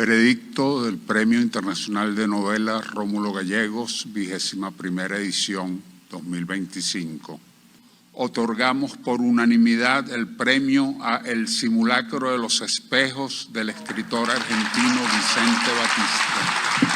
Veredicto del Premio Internacional de Novela Rómulo Gallegos, 21ª edición 2025. Otorgamos por unanimidad el premio a El simulacro de los espejos del escritor argentino Vicente Batista.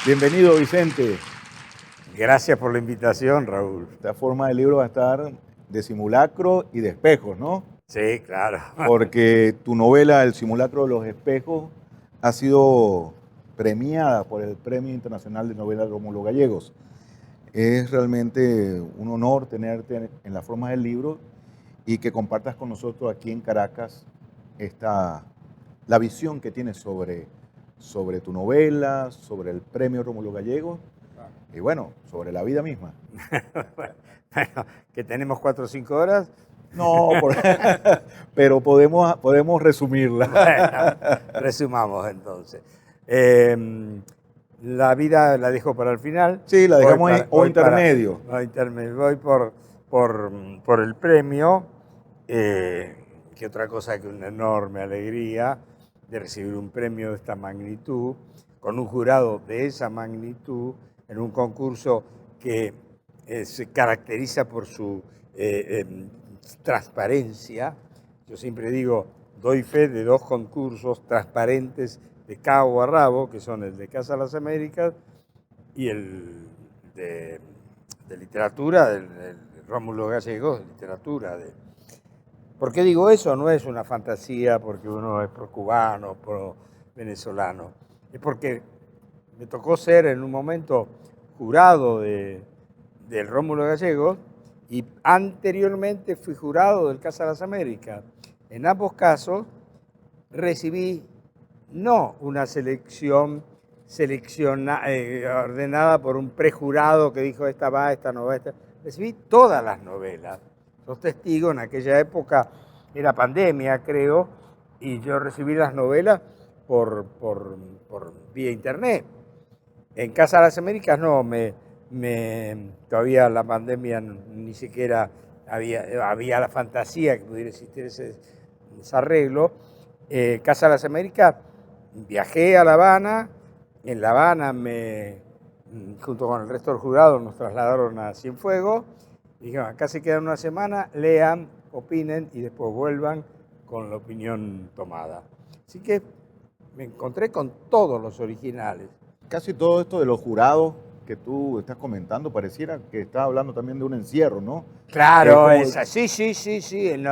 Bienvenido, Vicente. Gracias por la invitación, Raúl. Esta forma del libro va a estar de simulacro y de espejos, ¿no? Sí, claro. Porque tu novela, El simulacro de los espejos, ha sido premiada por el Premio Internacional de Novela Rómulo Gallegos. Es realmente un honor tenerte en la forma del libro y que compartas con nosotros aquí en Caracas la visión que tienes sobre tu novela, sobre el Premio Rómulo Gallegos y bueno, sobre la vida misma. Bueno, que tenemos 4 o 5 horas. No, pero podemos resumirla. Bueno, resumamos entonces. La vida la dejo para el final. Sí, la dejamos o intermedio. Voy por el premio, que otra cosa que una enorme alegría de recibir un premio de esta magnitud, con un jurado de esa magnitud, en un concurso que se caracteriza por su transparencia. Yo siempre digo, doy fe de 2 concursos transparentes de cabo a rabo, que son el de Casa de las Américas y el de literatura, del Rómulo Gallegos, de literatura. ¿Por qué digo eso? No es una fantasía porque uno es pro-cubano, pro-venezolano. Es porque me tocó ser en un momento jurado del Rómulo Gallegos y anteriormente fui jurado del Casa de las Américas. En ambos casos recibí no una selección ordenada por un prejurado que dijo esta va, esta no va, esta. Recibí todas las novelas. Los testigos, en aquella época era pandemia, creo, y yo recibí las novelas por vía internet. En Casa de las Américas no, todavía la pandemia ni siquiera había la fantasía que pudiera existir ese arreglo. Casa de las Américas, viajé a La Habana, en La Habana junto con el resto del jurado nos trasladaron a Cienfuegos. Dijeron, acá se quedan una semana, lean, opinen y después vuelvan con la opinión tomada. Así que me encontré con todos los originales. Casi todo esto de los jurados que tú estás comentando, pareciera que estás hablando también de un encierro, ¿no? Claro, sí. En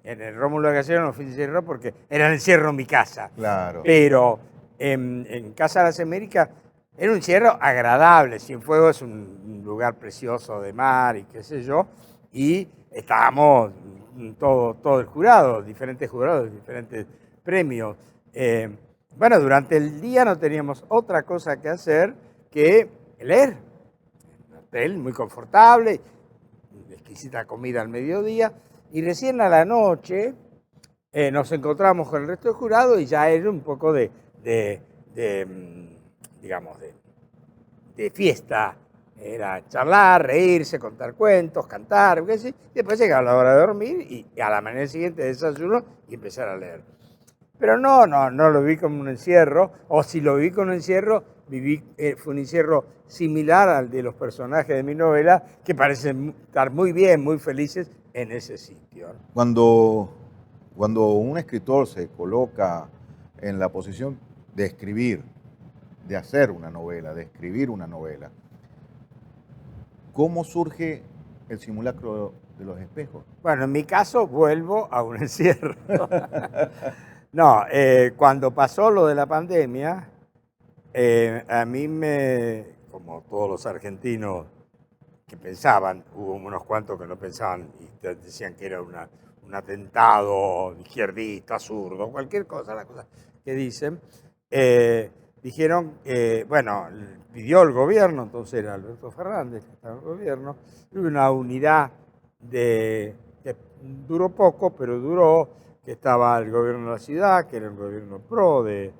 el Rómulo Gallegos no fui encierro porque era el encierro en mi casa. Claro. Pero en Casa de las Américas era un encierro agradable. Cienfuegos es un lugar precioso de mar y qué sé yo. Y estábamos todo el jurado, diferentes jurados, diferentes premios. Bueno, durante el día no teníamos otra cosa que hacer que leer. Un hotel muy confortable, exquisita comida al mediodía. Y recién a la noche nos encontramos con el resto del jurado y ya era un poco de fiesta. Era charlar, reírse, contar cuentos, cantar, qué sé. Después llegaba la hora de dormir y a la mañana siguiente desayuno y empezar a leer. Pero no lo vi como un encierro, o si lo vi como un encierro, fue un encierro similar al de los personajes de mi novela, que parecen estar muy bien, muy felices en ese sitio. Cuando un escritor se coloca en la posición de escribir, de hacer una novela, de escribir una novela, ¿cómo surge el simulacro de los espejos? Bueno, en mi caso vuelvo a un encierro. No, cuando pasó lo de la pandemia, a mí como todos los argentinos que pensaban, hubo unos cuantos que no pensaban y decían que era un atentado izquierdista, zurdo, cualquier cosa, la cosa que dicen, dijeron, bueno, pidió el gobierno, entonces era Alberto Fernández que estaba en el gobierno, una unidad que duró poco, pero duró, que estaba el gobierno de la ciudad, que era el gobierno PRO de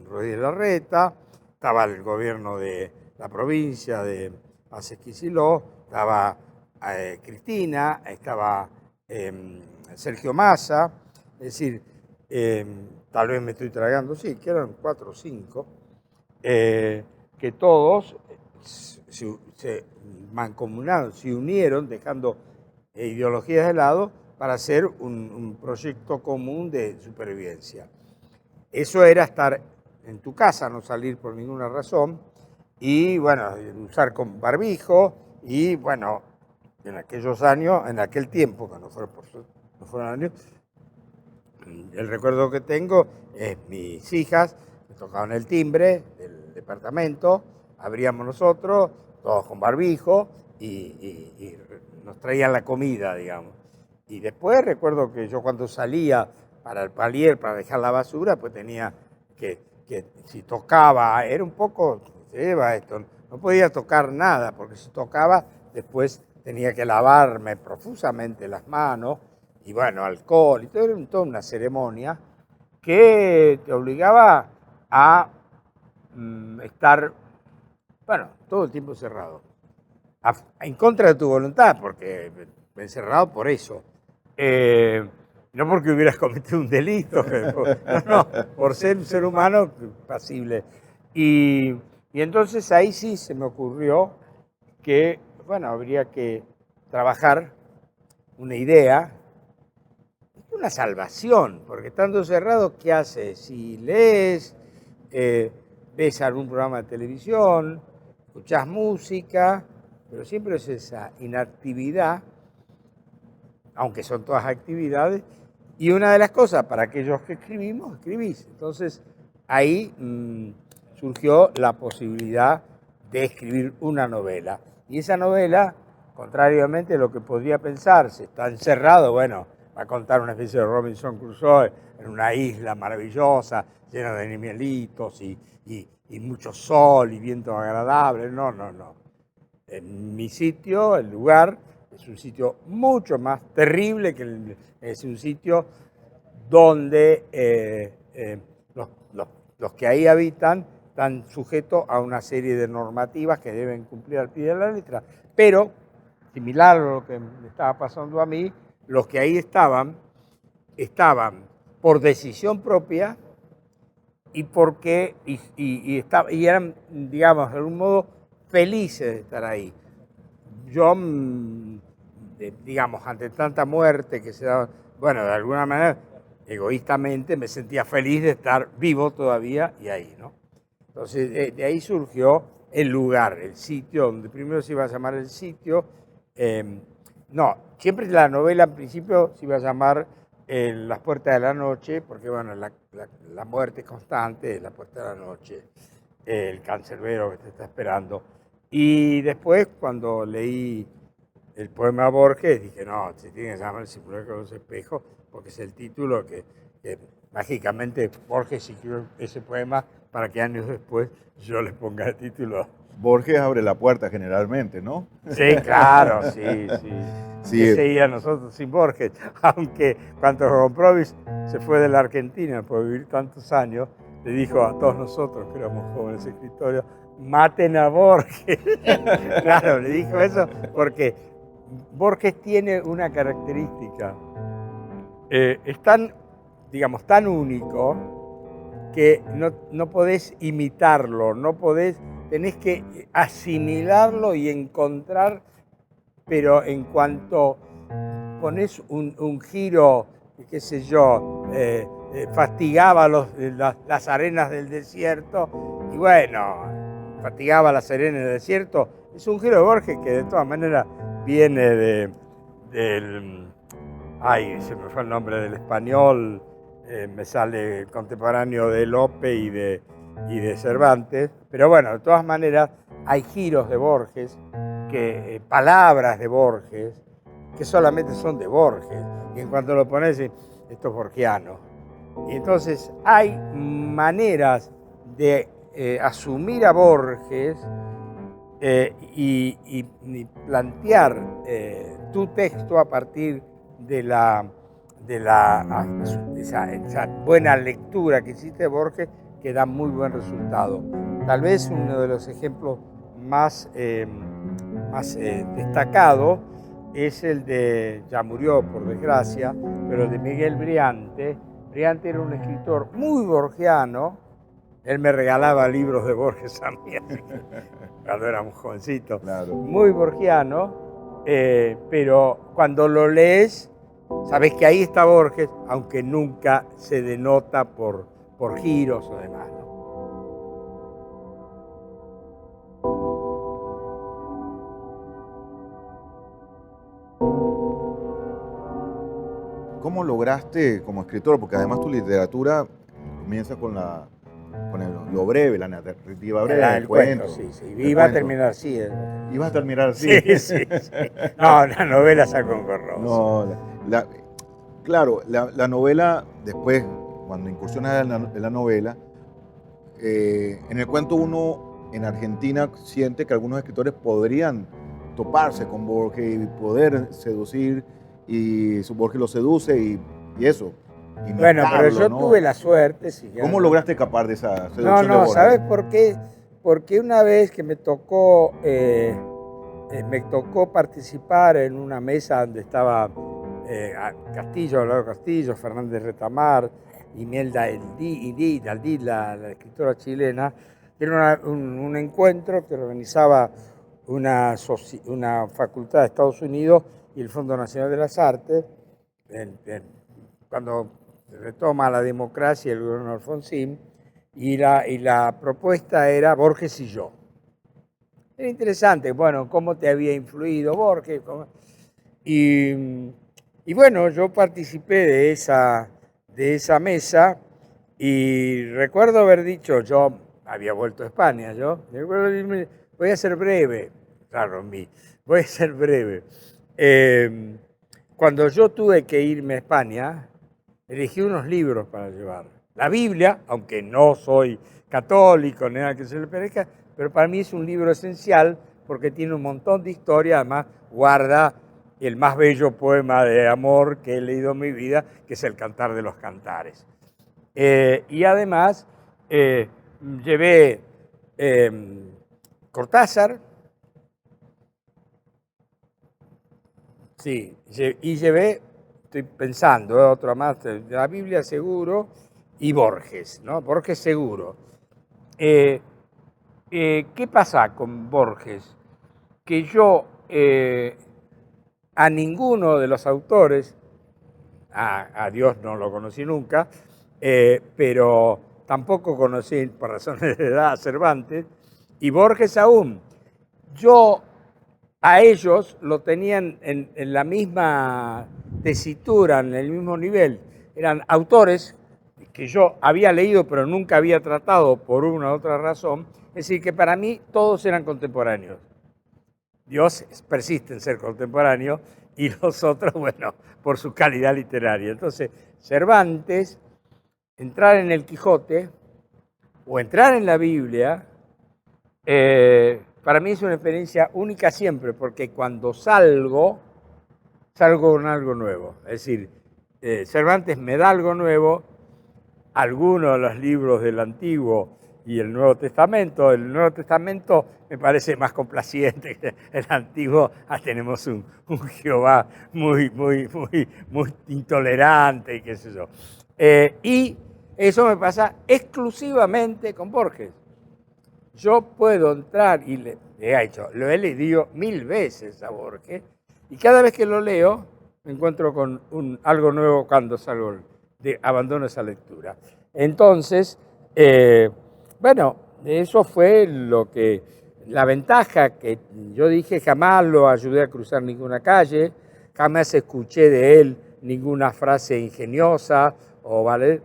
Rodríguez Larreta, estaba el gobierno de la provincia de Aces Kicillof, estaba Cristina, estaba Sergio Massa, es decir, tal vez me estoy tragando, sí, que eran 4 o 5, que todos se mancomunaron, se unieron, dejando ideologías de lado, para hacer un proyecto común de supervivencia. Eso era estar en tu casa, no salir por ninguna razón, y bueno, usar con barbijo, y bueno, en aquellos años, en aquel tiempo, que no fueron años, el recuerdo que tengo es mis hijas, que tocaban el timbre del departamento, abríamos nosotros, todos con barbijo, y nos traían la comida, digamos. Y después recuerdo que yo cuando salía para el palier, para dejar la basura, pues tenía que si tocaba, era un poco, se lleva esto, no podía tocar nada, porque si tocaba, después tenía que lavarme profusamente las manos, y bueno, alcohol, y todo era toda una ceremonia que te obligaba a estar, bueno, todo el tiempo encerrado, en contra de tu voluntad, porque encerrado por eso. No porque hubieras cometido un delito, no, por ser un ser humano pasible. Y entonces ahí sí se me ocurrió que, bueno, habría que trabajar una idea, una salvación, porque estando cerrado, ¿qué haces? Si lees, ves algún programa de televisión, escuchás música, pero siempre es esa inactividad, aunque son todas actividades, y una de las cosas, para aquellos que escribís. Entonces, ahí surgió la posibilidad de escribir una novela. Y esa novela, contrariamente a lo que podría pensarse, está encerrado, bueno, va a contar una especie de Robinson Crusoe en una isla maravillosa, llena de animalitos y mucho sol y viento agradable. No. En mi sitio, el lugar, es un sitio mucho más terrible, es un sitio donde los que ahí habitan están sujetos a una serie de normativas que deben cumplir al pie de la letra. Pero, similar a lo que me estaba pasando a mí, los que ahí estaban por decisión propia y eran, digamos, de algún modo felices de estar ahí. Yo, digamos, ante tanta muerte que se daba, bueno, de alguna manera, egoístamente me sentía feliz de estar vivo todavía y ahí, ¿no? Entonces, de ahí surgió el lugar, el sitio, donde primero se iba a llamar el sitio. No, siempre la novela en principio se iba a llamar Las Puertas de la Noche, porque, bueno, la muerte constante es la puerta de la noche, el cancerbero que te está esperando. Y después, cuando leí el poema Borges, dije, no, se tiene que llamar El Simulacro de los Espejos, porque es el título que mágicamente Borges escribió ese poema para que años después yo le ponga el título. Borges abre la puerta generalmente, ¿no? Sí, claro, sí. Sí. ¿Qué sería nosotros sin Borges? Aunque cuando Comprovis se fue de la Argentina por vivir tantos años, le dijo a todos nosotros, que éramos jóvenes escritores, maten a Borges. Claro, le dijo eso porque Borges tiene una característica. Es tan, digamos, tan único que no podés imitarlo, tenés que asimilarlo y encontrar, pero en cuanto pones un giro, qué sé yo, fatigaba las arenas del desierto, y bueno, fatigaba las arenas del desierto, es un giro de Borges que de todas maneras viene del, ay, se me fue el nombre del español, me sale contemporáneo de Lope y de Cervantes, pero bueno, de todas maneras hay giros de Borges, palabras de Borges, que solamente son de Borges, y en cuanto lo pones, esto es borgiano. Y entonces hay maneras de asumir a Borges y plantear tu texto a partir de esa buena lectura que hiciste de Borges, que da muy buen resultado. Tal vez uno de los ejemplos más destacado es el de, ya murió por desgracia, pero el de Miguel Briante. Briante era un escritor muy borgiano. Él me regalaba libros de Borges a mí cuando éramos jovencitos. Claro. Muy borgiano, pero cuando lo lees, sabes que ahí está Borges, aunque nunca se denota por giros o demás, ¿no? ¿Cómo lograste como escritor? Porque además tu literatura comienza con lo breve, la narrativa breve, el cuento. Sí. Iba a terminar así. ¿Ibas a terminar así? Sí. No, la novela sacó un gorroso. No, claro, la novela, después, cuando incursionas en la novela, en el cuento uno en Argentina siente que algunos escritores podrían toparse con Borges y poder seducir, y Borges lo seduce y eso. Bueno, pero yo tuve la suerte. ¿Cómo lograste escapar de esa seducción de Borges? ¿Sabes por qué? Porque una vez que me tocó participar en una mesa donde estaba Abelardo Castillo, Fernández Retamar, Imelda Aldí, la escritora chilena. Era un encuentro que organizaba una facultad de Estados Unidos y el Fondo Nacional de las Artes, cuando retoma la democracia el gobierno de Alfonsín, y la propuesta era Borges y yo. Era interesante, bueno, cómo te había influido Borges. Y bueno, yo participé de esa mesa y recuerdo haber dicho, yo había vuelto a España, voy a ser breve, claro, voy a ser breve. Cuando yo tuve que irme a España, elegí unos libros para llevar. La Biblia, aunque no soy católico, ni nada que se le parezca, pero para mí es un libro esencial porque tiene un montón de historia, además guarda el más bello poema de amor que he leído en mi vida, que es el Cantar de los Cantares. Y además llevé Cortázar, sí, y llevé, estoy pensando, otra más, la Biblia seguro, y Borges, ¿no? Borges seguro. ¿Qué pasa con Borges? Que yo a ninguno de los autores, a Dios no lo conocí nunca, pero tampoco conocí, por razones de edad, a Cervantes, y Borges aún. Yo a ellos lo tenían en la misma tesitura, en el mismo nivel. Eran autores que yo había leído pero nunca había tratado por una u otra razón. Es decir, que para mí todos eran contemporáneos. Dios persiste en ser contemporáneo y los otros, bueno, por su calidad literaria. Entonces, Cervantes, entrar en el Quijote o entrar en la Biblia, para mí es una experiencia única siempre, porque cuando salgo con algo nuevo. Es decir, Cervantes me da algo nuevo, algunos de los libros del Antiguo y el Nuevo Testamento. El Nuevo Testamento me parece más complaciente que el Antiguo. Tenemos un Jehová muy intolerante y qué sé yo. Y eso me pasa exclusivamente con Borges. Yo puedo entrar y lo he leído 1000 veces a Borges, y cada vez que lo leo me encuentro con algo nuevo cuando salgo abandono esa lectura. Entonces, bueno, eso fue la ventaja que yo dije, jamás lo ayudé a cruzar ninguna calle, jamás escuché de él ninguna frase ingeniosa,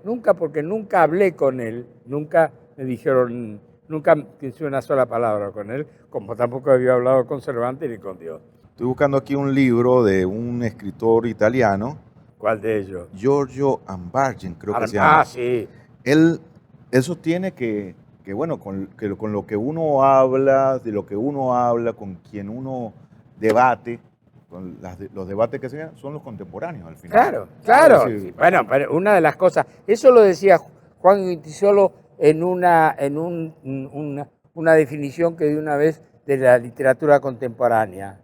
nunca, porque nunca hablé con él, nunca me dijeron, nunca hice una sola palabra con él, como tampoco había hablado con Cervantes ni con Dios. Estoy buscando aquí un libro de un escritor italiano. ¿Cuál de ellos? Giorgio Agamben, creo que se llama. Sí. Él sostiene que que bueno, con lo que uno habla, de lo que uno habla, con quien uno debate, los debates que se dan son los contemporáneos al final. Claro, claro. Es decir, Sí, bueno, pero una de las cosas, eso lo decía Juan Guintisolo en una definición que dio una vez de la literatura contemporánea.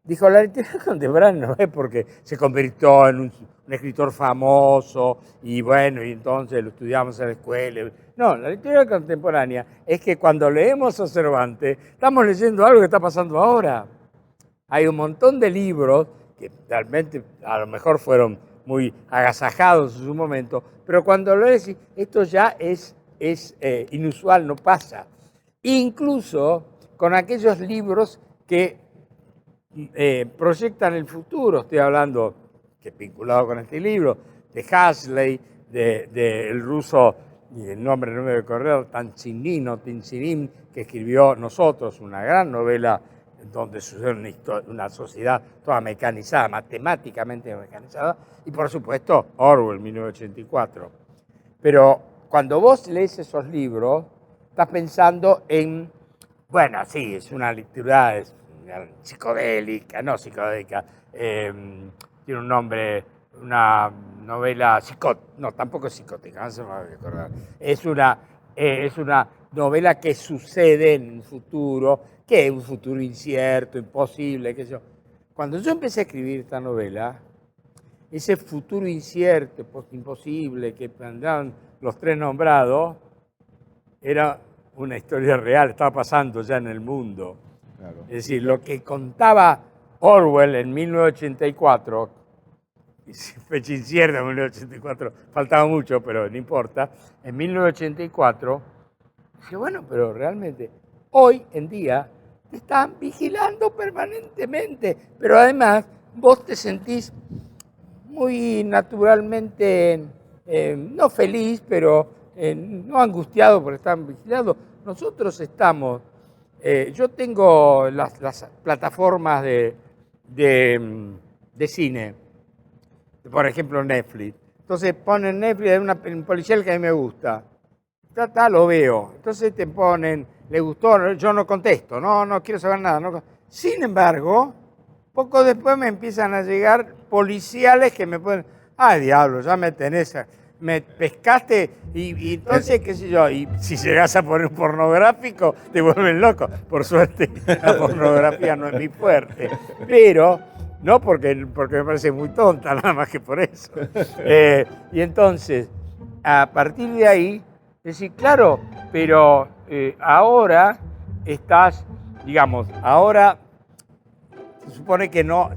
Dijo, la literatura contemporánea no es porque se convirtió en un escritor famoso y bueno, y entonces lo estudiamos en la escuela. No, la literatura contemporánea es que cuando leemos a Cervantes estamos leyendo algo que está pasando ahora. Hay un montón de libros que realmente a lo mejor fueron muy agasajados en su momento, pero cuando lo lees, esto ya es inusual, no pasa. Incluso con aquellos libros que proyectan el futuro, estoy hablando, que vinculado con este libro, de Huxley, del ruso, y el nombre no me debe correr, Tinsinim, que escribió Nosotros, una gran novela donde sucede una sociedad toda mecanizada, matemáticamente mecanizada, y por supuesto Orwell, 1984. Pero cuando vos lees esos libros, estás pensando en, bueno, sí, es una lectura psicodélica, tiene un nombre, una novela no, tampoco es psicótica, no se me va a recordar. Es una novela que sucede en un futuro, que es un futuro incierto, imposible, qué sé yo. Cuando yo empecé a escribir esta novela, ese futuro incierto, imposible, que andaban los tres nombrados, era una historia real, estaba pasando ya en el mundo. Claro. Es decir, lo que contaba Orwell en 1984, fecha incierta, en 1984, faltaba mucho, pero no importa, en 1984, dije, bueno, pero realmente, hoy en día, te están vigilando permanentemente, pero además vos te sentís muy naturalmente, no feliz, pero no angustiado por estar vigilado. Nosotros estamos, yo tengo las plataformas de cine, por ejemplo Netflix. Entonces ponen Netflix, un policial que a mí me gusta, lo veo. Entonces te ponen, le gustó, yo no contesto, no quiero saber nada. No. Sin embargo, poco después me empiezan a llegar policiales que me ponen, ay diablo, ya me tenés, me pescaste y entonces, qué sé yo, y si llegas a poner pornográfico, te vuelven loco. Por suerte, la pornografía no es mi fuerte, pero no porque me parece muy tonta, nada más que por eso. Y entonces, a partir de ahí, decir, claro, pero ahora estás, digamos, ahora se supone que no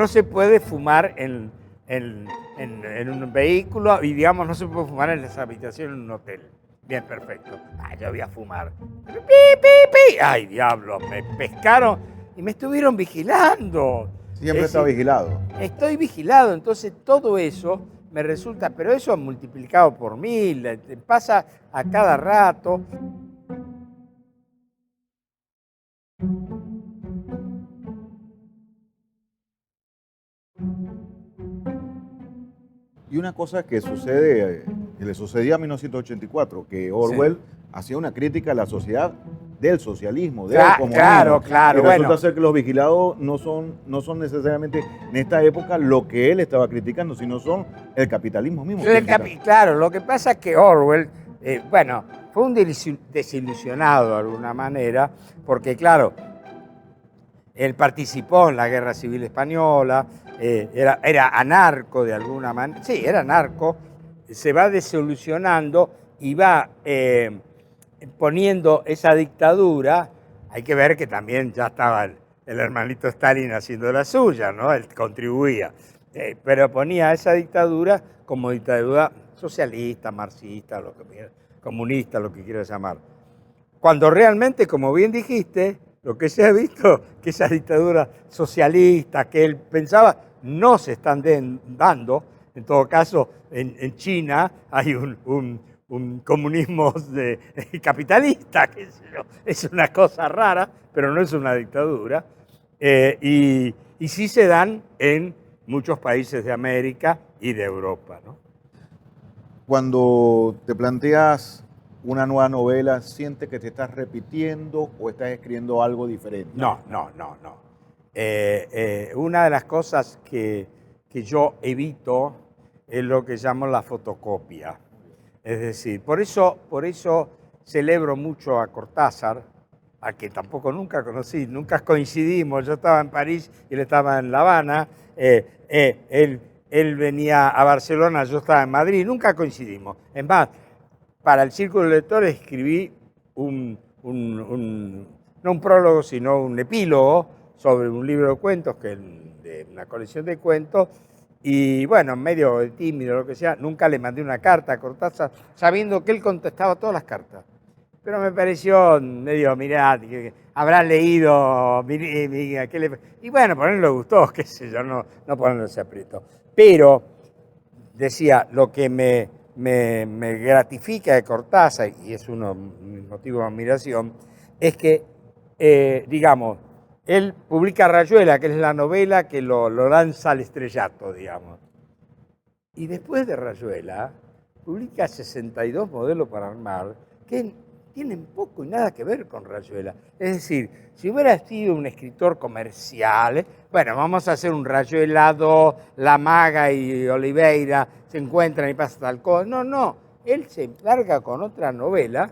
se puede fumar en un vehículo y, digamos, no se puede fumar en las habitaciones en un hotel. Bien, perfecto. Yo voy a fumar. ¡Pi, pi, pi! ¡Ay, diablo! Me pescaron y me estuvieron vigilando. Siempre está vigilado. Estoy vigilado, entonces todo eso me resulta, pero eso multiplicado por 1000, pasa a cada rato. Y una cosa que sucede, que le sucedía a 1984, que Orwell hacía una crítica a la sociedad del socialismo, del comunismo. Claro. Y resulta ser que los vigilados no son necesariamente en esta época lo que él estaba criticando, sino son el capitalismo mismo. Claro, lo que pasa es que Orwell, fue un desilusionado de alguna manera, porque claro, él participó en la Guerra Civil Española, era anarco de alguna manera, sí, era anarco, se va desilusionando y va poniendo esa dictadura. Hay que ver que también ya estaba el hermanito Stalin haciendo la suya, ¿no? Él contribuía, pero ponía esa dictadura como dictadura socialista, marxista, comunista, lo que quieras llamar. Cuando realmente, como bien dijiste, lo que se ha visto, que esa dictadura socialista que él pensaba, no se están dando. En todo caso, en China hay un comunismo capitalista, qué sé yo. Es una cosa rara, pero no es una dictadura. Y sí se dan en muchos países de América y de Europa, ¿no? Cuando te planteas una nueva novela, sientes que te estás repitiendo o estás escribiendo algo diferente? No. Una de las cosas que yo evito es lo que llamo la fotocopia. Es decir, por eso celebro mucho a Cortázar, a que tampoco nunca conocí, nunca coincidimos. Yo estaba en París y él estaba en La Habana. Él venía a Barcelona, yo estaba en Madrid, nunca coincidimos. Es más, para el Círculo de Lectores escribí no un prólogo, sino un epílogo sobre un libro de cuentos, de una colección de cuentos, y bueno, medio tímido, lo que sea, nunca le mandé una carta a Cortázar, sabiendo que él contestaba todas las cartas. Pero me pareció medio, mirá, habrá leído, y bueno, por él le gustó, qué sé yo, no ponerlo ese aprieto. Pero, decía, lo que me gratifica de Cortázar, y es uno de mis motivos de admiración, es que, digamos, él publica Rayuela, que es la novela que lo lanza al estrellato, digamos. Y después de Rayuela, publica 62 modelos para armar, que tienen poco y nada que ver con Rayuela. Es decir, si hubiera sido un escritor comercial, bueno, vamos a hacer un Rayuela 2, La Maga y Oliveira se encuentran y pasa tal cosa. No, él se encarga con otra novela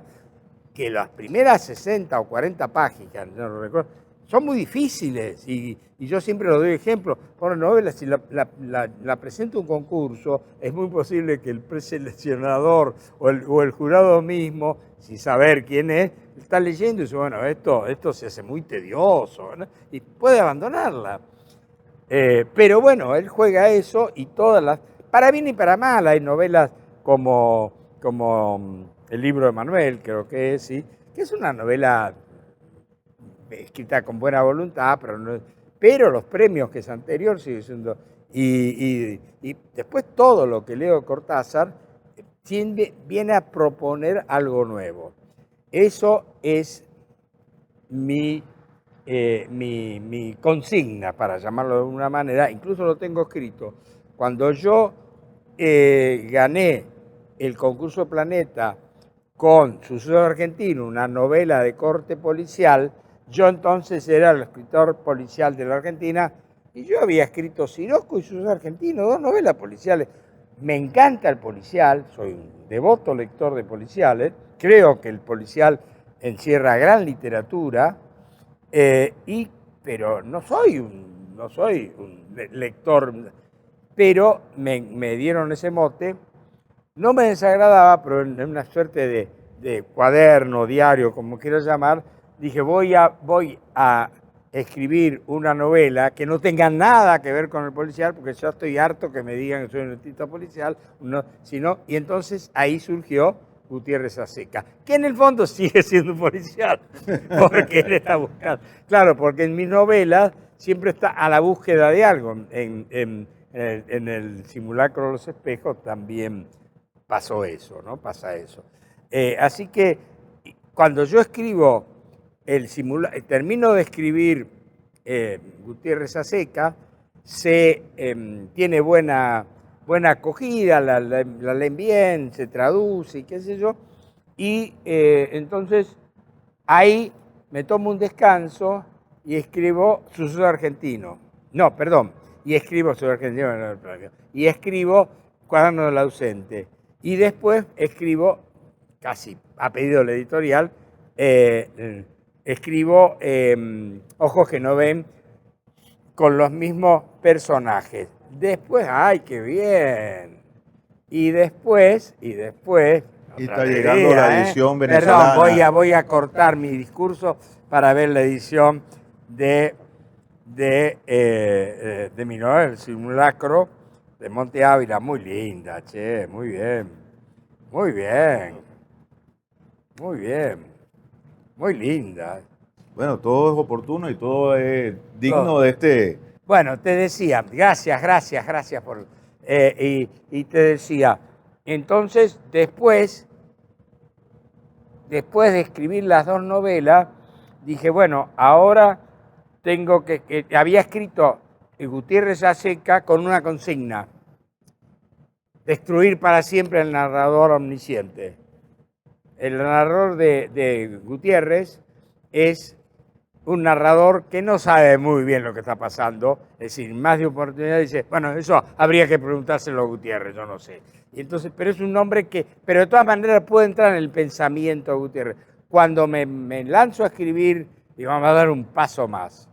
que las primeras 60 o 40 páginas, no lo recuerdo, son muy difíciles y yo siempre lo doy ejemplo. Por novela, si la presento a un concurso, es muy posible que el preseleccionador o el jurado mismo, sin saber quién es, está leyendo y dice, bueno, esto se hace muy tedioso, ¿no? Y puede abandonarla. Pero bueno, él juega eso y todas las... Para bien y para mal, hay novelas como El libro de Manuel, creo que es, ¿sí? Que es una novela escrita con buena voluntad, pero los premios que es anterior sigue siendo... Y después todo lo que leo Cortázar viene a proponer algo nuevo. Eso es mi consigna, para llamarlo de alguna manera, incluso lo tengo escrito. Cuando yo gané el concurso Planeta con Suceso Argentino, una novela de corte policial, yo entonces era el escritor policial de la Argentina y yo había escrito Sirocco y Suceso Argentino, 2 novelas policiales. Me encanta el policial, soy un devoto lector de policiales, creo que el policial encierra gran literatura, pero no soy un lector, pero me dieron ese mote. No me desagradaba, pero en una suerte de cuaderno, diario, como quieras llamar, dije, voy a escribir una novela que no tenga nada que ver con el policial, porque yo estoy harto que me digan que soy un artista policial, y entonces ahí surgió Gutiérrez Aseca, que en el fondo sigue siendo un policial, porque él está buscando. Claro, porque en mis novelas siempre está a la búsqueda de algo. En el Simulacro de los Espejos también pasó eso, ¿no? Pasa eso. Así que cuando yo escribo termino de escribir Gutiérrez Aseca, tiene buena acogida, la leen bien, se traduce y qué sé yo, y entonces ahí me tomo un descanso y escribo Suceso Argentino. No, perdón, y escribo Suceso Argentino, y escribo Cuaderno del Ausente. Y después escribo, casi a pedido de la editorial, escribo Ojos que no ven, con los mismos personajes. Después, ¡ay, qué bien! Y después... Y está llegando la edición venezolana. Perdón, voy a cortar mi discurso para ver la edición de mi novela, El Simulacro, de Monte Ávila. Muy linda, che, muy bien. Muy bien. Muy bien. Muy linda. Bueno, todo es oportuno y todo es digno de este... Bueno, te decía, gracias por... y te decía, entonces después de escribir las 2 novelas, dije, bueno, ahora tengo que había escrito Gutiérrez Aseca con una consigna: destruir para siempre al narrador omnisciente. el narrador de Gutiérrez es un narrador que no sabe muy bien lo que está pasando, es decir, más de oportunidad dice, bueno, eso habría que preguntárselo a Gutiérrez, yo no sé. Y entonces, pero es un hombre que, pero de todas maneras puede entrar en el pensamiento de Gutiérrez. Cuando me lanzo a escribir, y vamos a dar un paso más.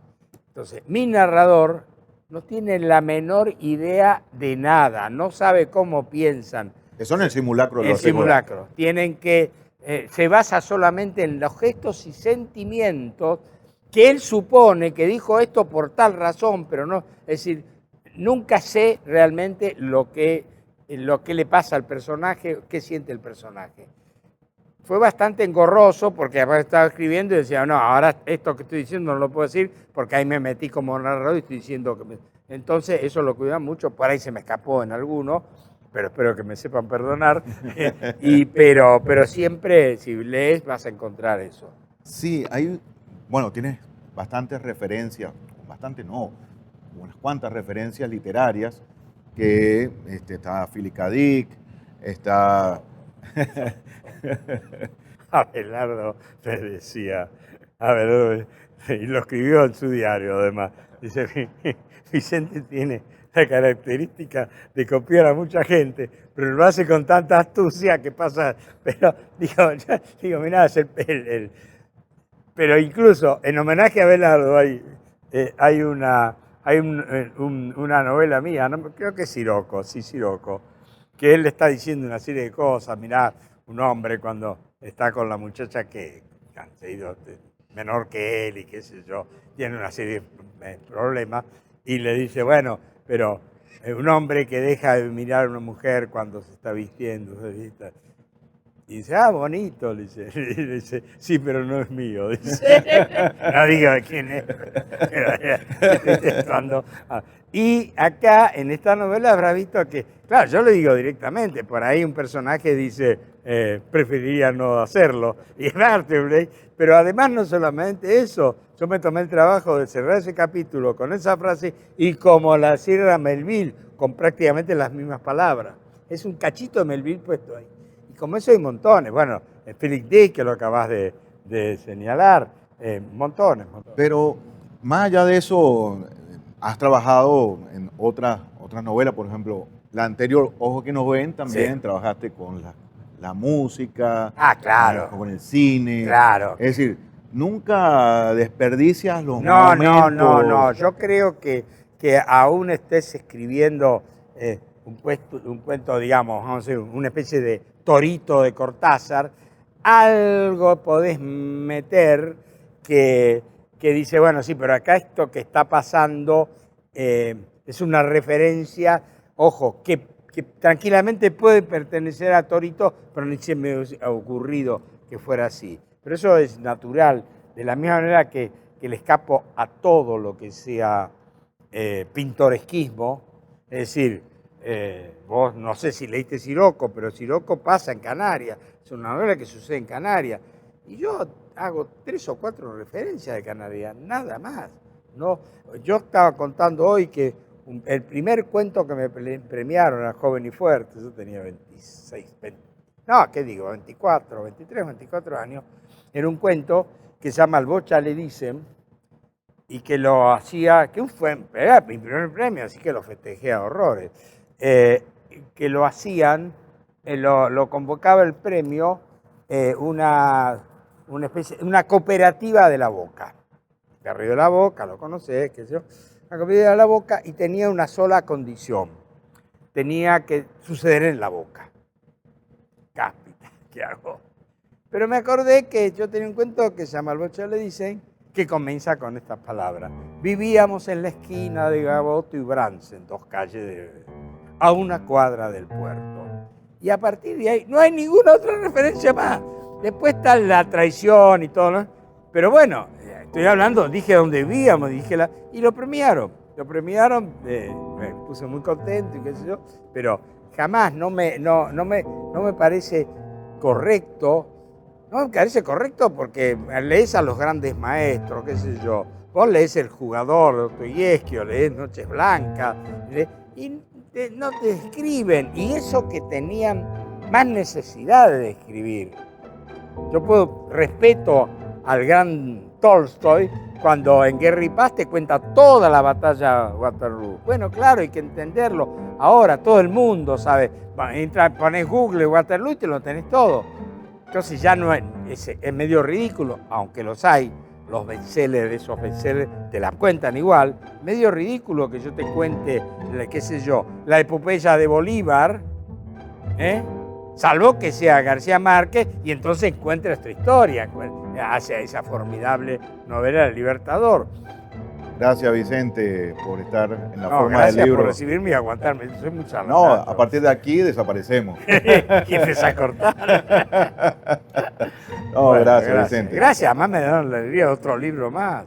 Entonces, mi narrador no tiene la menor idea de nada, no sabe cómo piensan. Eso en el simulacro de El los espejos. simulacro. Tienen que, se basa solamente en los gestos y sentimientos que él supone que dijo esto por tal razón, pero no, es decir, nunca sé realmente lo que le pasa al personaje, qué siente el personaje. Fue bastante engorroso porque estaba escribiendo y decía, no, ahora esto que estoy diciendo no lo puedo decir porque ahí me metí como narrador y estoy diciendo que Entonces eso lo cuida mucho, por ahí se me escapó en alguno, pero espero que me sepan perdonar, pero siempre si lees vas a encontrar eso. Sí, bueno, tienes bastantes referencias, bastante no, unas cuantas referencias literarias, que está Philip K. Dick, está... Abelardo le decía, Abelardo, y lo escribió en su diario además, dice, Vicente tiene la característica de copiar a mucha gente, pero lo hace con tanta astucia que pasa, pero digo, mirá, es pero incluso en homenaje a Abelardo hay una novela mía, creo que es Siroco, sí, Siroco, que él le está diciendo una serie de cosas, mirá, un hombre cuando está con la muchacha que han sido menor que él y qué sé yo, tiene una serie de problemas, y le dice, bueno, pero un hombre que deja de mirar a una mujer cuando se está vistiendo, y dice, bonito, le dice, sí, pero no es mío, dice, no digo quién es. Y acá, en esta novela, habrá visto que, claro, yo le digo directamente, por ahí un personaje dice, preferiría no hacerlo, y es Vertebrae, pero además no solamente eso, yo me tomé el trabajo de cerrar ese capítulo con esa frase, y como la cierra Melville, con prácticamente las mismas palabras. Es un cachito de Melville puesto ahí. Y como eso hay montones, bueno, Philip Dick, que lo acabas de señalar, montones. Pero más allá de eso, has trabajado en otras novelas, por ejemplo, la anterior, Ojo que nos ven, también Sí. trabajaste con la música, Claro. con el cine. Claro. Es decir, nunca desperdicias los No, momentos. no, yo creo que aún estés escribiendo un cuento, digamos, vamos a decir, una especie de Torito de Cortázar, algo podés meter que dice, bueno, sí, pero acá esto que está pasando es una referencia, ojo, que tranquilamente puede pertenecer a Torito, pero ni se me ha ocurrido que fuera así. Pero eso es natural, de la misma manera que le escapo a todo lo que sea pintoresquismo, es decir, vos no sé si leíste Siroco, pero Siroco pasa en Canarias, es una novela que sucede en Canarias, y yo hago 3 o 4 referencias de Canarias, nada más. No, yo estaba contando hoy que el primer cuento que me premiaron era Joven y Fuerte, yo tenía 24, 23, 24 años, era un cuento que se llama Al Bocha le dicen, y que lo hacía, era mi primer premio, así que lo festejé a horrores, que lo hacían, lo convocaba el premio una cooperativa de La Boca. Barrio de La Boca, lo conocés, qué sé yo, una cooperativa de La Boca, y tenía una sola condición, tenía que suceder en La Boca. Cáspita, ¿qué hago? Pero me acordé que yo tenía un cuento que se llama Al Bocha le dicen, que comienza con estas palabras. Vivíamos en la esquina de Gaboto y Bransen, 2 calles a una cuadra del puerto. Y a partir de ahí no hay ninguna otra referencia más. Después está la traición y todo, ¿no? Pero bueno, estoy hablando, dije dónde vivíamos, y lo premiaron. Me puse muy contento y qué sé yo, pero jamás no me parece correcto. No me parece correcto porque lees a los grandes maestros, qué sé yo. Vos lees El Jugador de Dostoyevski, o lees Noches Blancas, y no te escriben. Y eso que tenían más necesidad de escribir. respeto al gran Tolstoy cuando en Guerra y Paz te cuenta toda la batalla de Waterloo. Bueno, claro, hay que entenderlo. Ahora todo el mundo sabe. Pones Google Waterloo y te lo tenés todo. Entonces ya no es medio ridículo, aunque los hay, los bestsellers, esos bestsellers te la cuentan igual. Medio ridículo que yo te cuente, qué sé yo, la epopeya de Bolívar, salvo que sea García Márquez y entonces encuentra esta historia, hacia esa formidable novela del Libertador. Gracias, Vicente, por estar en la forma del gracias libro. por recibirme y aguantarme, soy muy charlatán. No, a partir de aquí desaparecemos. ¿Quieres a cortar? No, bueno, gracias, Vicente. Gracias, además me dan la alegría de otro libro más.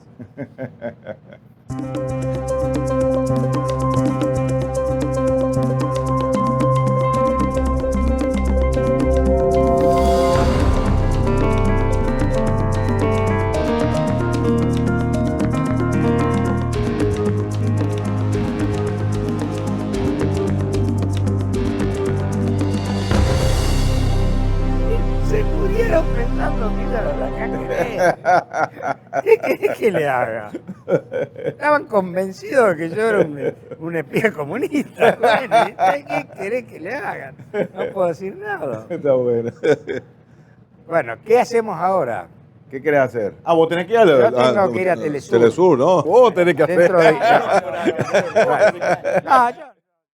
Se murieron pensando que ella era la KGB. ¿Qué querés que le haga? Estaban convencidos de que yo era un espía comunista. Bueno, ¿qué querés que le hagan? No puedo decir nada. Está bueno. Bueno, ¿qué hacemos ahora? ¿Qué querés hacer? Ah, vos tenés que ir Yo tengo que ir a Telesur. Telesur, ¿no? Vos tenés que hacer. Dentro de... No, yo...